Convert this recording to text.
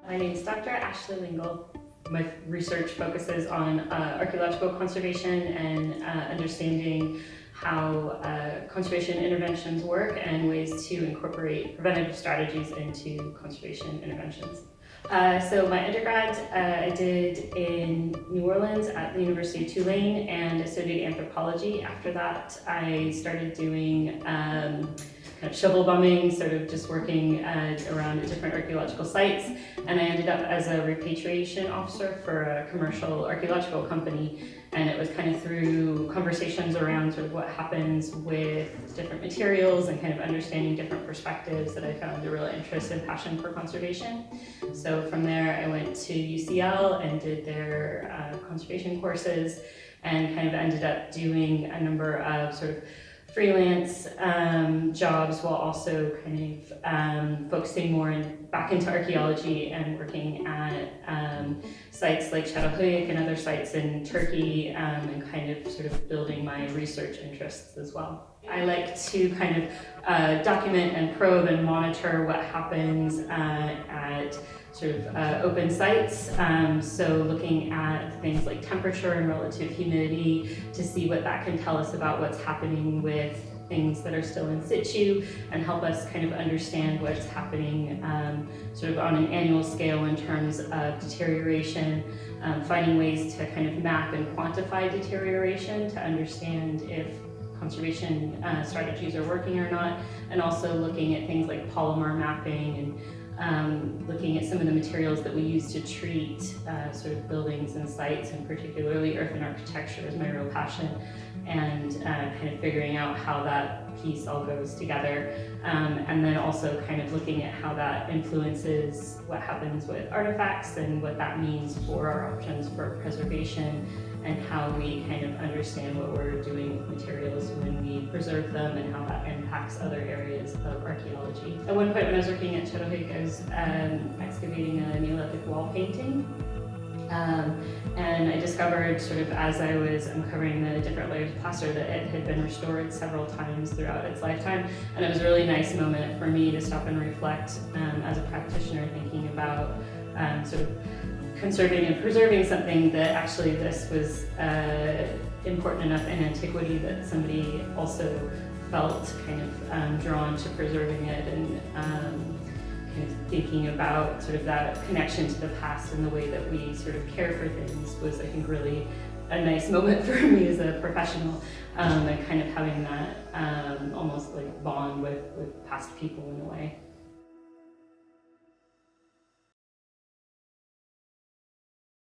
My name is Dr. Ashley Lingle. My research focuses on archaeological conservation and understanding how conservation interventions work and ways to incorporate preventative strategies into conservation interventions. So my undergrad I did in New Orleans at the University of Tulane, and I studied anthropology. After that, I started doing kind of shovel bumming, sort of just working around at different archaeological sites, and I ended up as a repatriation officer for a commercial archaeological company. And it was kind of through conversations around sort of what happens with different materials and kind of understanding different perspectives that I found a real interest and passion for conservation. So from there I went to UCL and did their conservation courses, and kind of ended up doing a number of sort of freelance jobs, while also kind of focusing more back into archaeology and working at sites like Çatalhöyük and other sites in Turkey, and kind of sort of building my research interests as well. I like to kind of document and probe and monitor what happens at sort of open sites, so looking at things like temperature and relative humidity to see what that can tell us about what's happening with things that are still in situ, and help us kind of understand what's happening sort of on an annual scale in terms of deterioration, finding ways to kind of map and quantify deterioration to understand if conservation strategies are working or not, and also looking at things like polymer mapping and looking at some of the materials that we use to treat sort of buildings and sites, and particularly earth and architecture is my real passion, and kind of figuring out how that piece all goes together, and then also kind of looking at how that influences what happens with artifacts and what that means for our options for preservation, and how we kind of understand what we're doing with materials when we preserve them, and how that impacts other areas of archaeology. At one point when I was working at Çatalhöyük, I was excavating a Neolithic wall painting. And I discovered, sort of as I was uncovering the different layers of plaster, that it had been restored several times throughout its lifetime. And it was a really nice moment for me to stop and reflect as a practitioner, thinking about sort of conserving and preserving something that actually this was important enough in antiquity that somebody also felt kind of drawn to preserving it, and kind of thinking about sort of that connection to the past and the way that we sort of care for things was, I think, really a nice moment for me as a professional, and kind of having that almost like bond with past people in a way.